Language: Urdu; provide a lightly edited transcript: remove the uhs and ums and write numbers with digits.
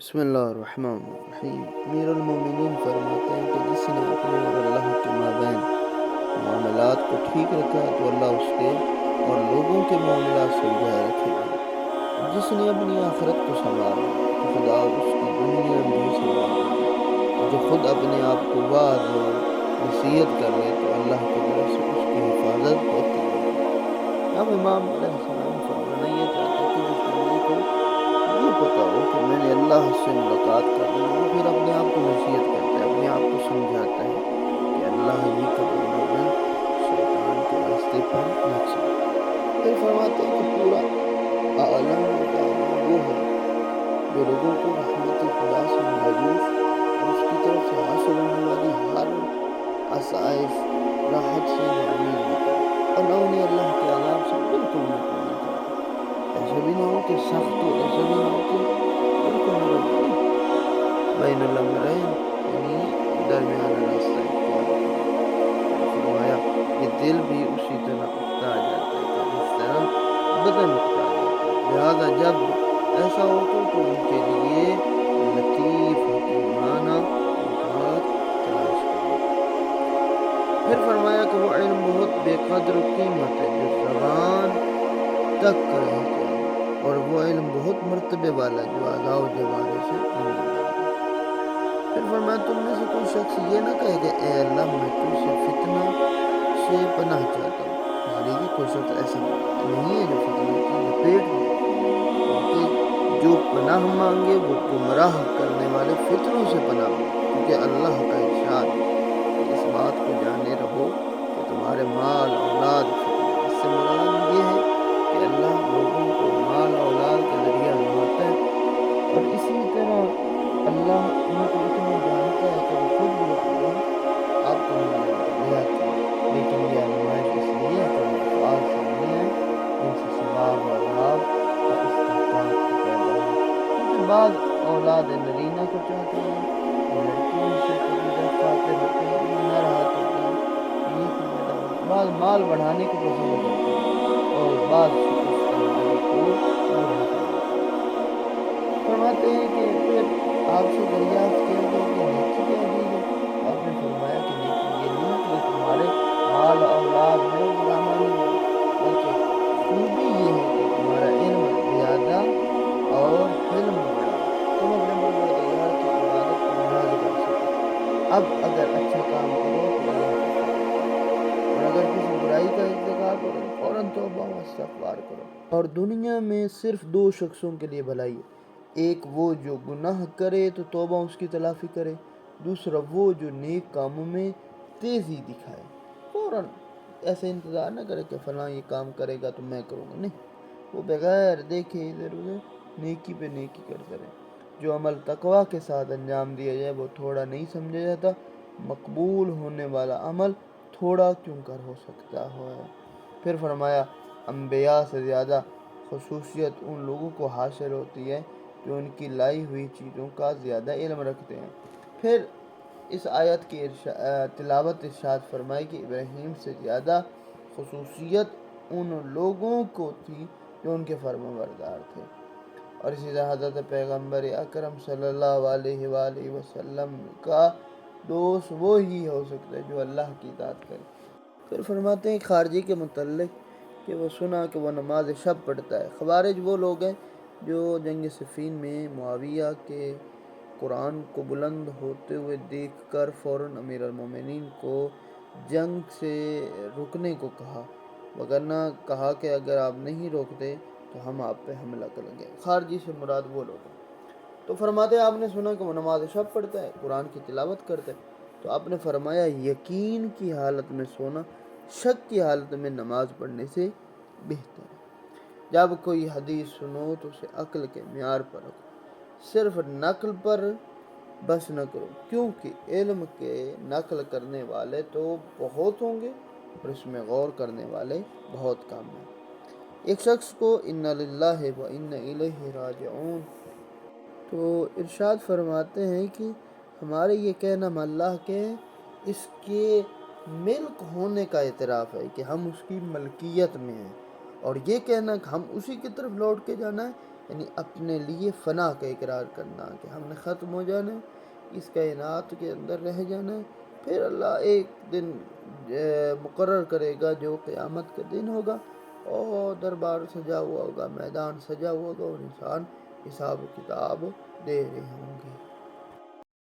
بسم اللہ الرحمن الرحیم۔ امیر المومنین فرماتے ہیں کہ جس نے اپنے اور اللہ کے مابین معاملات کو ٹھیک رکھا تو اللہ اس کے اور لوگوں کے معاملات سلجھائے رکھے گا، اور جس نے اپنی آخرت کو سنوار لیا تو خدا اس کی دنیا بھی سنوار دے گا، اور جو خود اپنے آپ کو وعظ و نصیحت کر لے تو اللہ کی طرف سے اس کی حفاظت ہوتی رہے گی۔ اب امام علیہ السلام فرمانا یہ چاہتے کہ جس بندے کو یہ پتا ہو کہ میں نے اللہ سے ملاقات کرنی ہے، وہ پھر اپنے آپ کو نصیحت کرتا ہے، اپنے آپ کو سمجھاتا ہے کہ اللہ ہی کا بندہ بن، شیطان کے راستے پر نہ چل۔ پھر فرماتے ہیں کہ پورا عالم و دانا وہ ہے جو لوگوں کو رحمت خدا سے مایوس اور اس کی طرف سے حاصل ہونے والی ہر آسائش راحت سے نا امید نہ کرے، اور نہ انہیں اللہ کے عذاب سے بالکل مطمئن کر دے۔ ایسا بھی نہ ہو کہ سخت ہو، ایسا بھی نہ ہو کہ بالکل نرم ہو، نہیں، بین الامرین، یعنی درمیانہ راستہ اختیار کرے۔ پھر فرمایا یہ دل بھی اسی طرح اکتا جاتا ہے کہ جس طرح بدن اکتا جاتا ہے، لہذا جب ایسا ہو تو ان کے لیے لطیف حکیمانہ اوقات تلاش کرو۔ پھر فرمایا کہ وہ علم بہت بے قدر و قیمت ہے جو زبان تک رہ جائے، اور وہ علم بہت مرتبے والا جو اعضاء و جوارح سے نہیں جاتا۔ پھر فرمایا تم میں سے کوئی شخص یہ نہ کہے کہ اے اللہ میں تجھ سے فتنہ سے پناہ چاہتا ہوں، اس لیے کہ کوئی شخص ایسا نہیں ہے جو فتنے کی لپیٹ میں ہو، بلکہ جو پناہ مانگے وہ گمراہ کرنے والے فتنوں سے پناہ مانگے، کیونکہ اللہ کا ارشاد ہے کہ اس بات کو جانے رہو کہ تمہارے مال اولاد فتنہ ہے۔ اس سے مراد یہ ہے کہ اللہ لوگوں کو مال اولاد کے ذریعے آزماتا ہے، اور اسی طرح اللہ ان کو اتنا جانتا ہے کہ وہ خود بھی آپ کو نہیں جانتے دیہاتی ہیں، لیکن یہ آزمائش اس لیے ہے کہ وہ افعال سامنے آئیں جن سے ثواب و عذاب کا استحقاق پیدا ہو، کیونکہ بعض اولاد نرینہ کو چاہتے ہیں اور لڑکیوں سے کبھی خاطر ہوتے ہیں، انہیں نر ہاتھ ہوتے ہیں، نیک پیدا ہوتے ہیں، بعض مال بڑھانے کو پسند کرتے ہیں اور بعض شکستہ دل کو پورا کر دیتے ہیں۔ فرماتے ہیں کہ پھر آپ سے دریافت کیا گیا کہ نیکی کیا چیز ہے، تو آپ نے فرمایا کہ نیکی یہ نہیں کہ تمہارے مال اولاد میں غلامانی ہو، بلکہ خوبی یہ ہے کہ تمہارا علم زیادہ اور حلم بڑا ہو، تم اپنے پروردگار کی عبادت کو محض کر سکو۔ اب اگر اچھا کام کرو تو اللہ کا شکر کرو، اور اگر کسی برائی کا ارتکاب کرو تو فوراً توبہ و استغفار کرو۔ اور دنیا میں صرف دو شخصوں کے لیے بھلائی ہے، ایک وہ جو گناہ کرے تو توبہ اس کی تلافی کرے، دوسرا وہ جو نیک کاموں میں تیزی دکھائے، فوراً ایسے انتظار نہ کرے کہ فلاں یہ کام کرے گا تو میں کروں گا، نہیں، وہ بغیر دیکھے ادھر ادھر نیکی پہ نیکی کرتا رہے۔ جو عمل تقویٰ کے ساتھ انجام دیا جائے وہ تھوڑا نہیں سمجھا جاتا، مقبول ہونے والا عمل تھوڑا کیوں کر ہو سکتا ہے۔ پھر فرمایا انبیاء سے زیادہ خصوصیت ان لوگوں کو حاصل ہوتی ہے جو ان کی لائی ہوئی چیزوں کا زیادہ علم رکھتے ہیں۔ پھر اس آیت کی تلاوت ارشاد فرمائی کہ ابراہیم سے زیادہ خصوصیت ان لوگوں کو تھی جو ان کے فرمانبردار تھے، اور اسی طرح حضرت پیغمبر اکرم صلی اللہ علیہ وآلہ وسلم کا دوست وہی ہو سکتا ہے جو اللہ کی اطاعت کرے۔ پھر فرماتے ہیں خارجی کے متعلق کہ وہ سنا کہ وہ نماز شب پڑھتا ہے۔ خوارج وہ لوگ ہیں جو جنگ صفین میں معاویہ کے قرآن کو بلند ہوتے ہوئے دیکھ کر فوراً امیر المومنین کو جنگ سے رکنے کو کہا، وگرنہ کہا کہ اگر آپ نہیں روکتے تو ہم آپ پہ حملہ کریں گے۔ خارجی سے مراد وہ لوگ ہیں۔ تو فرماتے ہیں آپ نے سنا کہ وہ نماز شب پڑھتا ہے، قرآن کی تلاوت کرتا ہے، تو آپ نے فرمایا یقین کی حالت میں سونا شک کی حالت میں نماز پڑھنے سے بہتر ہے۔ جب کوئی حدیث سنو تو اسے عقل کے معیار پر رکھو، صرف نقل پر بس نہ کرو، کیونکہ علم کے نقل کرنے والے تو بہت ہوں گے اور اس میں غور کرنے والے بہت کم ہیں۔ ایک شخص کو اِنَّ لِلَّهِ وَإِنَّ إِلَيْهِ راجعون، تو ارشاد فرماتے ہیں کہ ہمارے یہ کہنا ہم اللہ کے اس کے ملک ہونے کا اعتراف ہے کہ ہم اس کی ملکیت میں ہیں، اور یہ کہنا کہ ہم اسی کی طرف لوٹ کے جانا ہے، یعنی اپنے لیے فنا کا اقرار کرنا کہ ہم نے ختم ہو جانا ہے، اس کائنات کے اندر رہ جانا ہے، پھر اللہ ایک دن مقرر کرے گا جو قیامت کا دن ہوگا، اور دربار سجا ہوا ہوگا، میدان سجا ہوا ہوگا، اور انسان حساب و کتاب دے رہے ہوں گے۔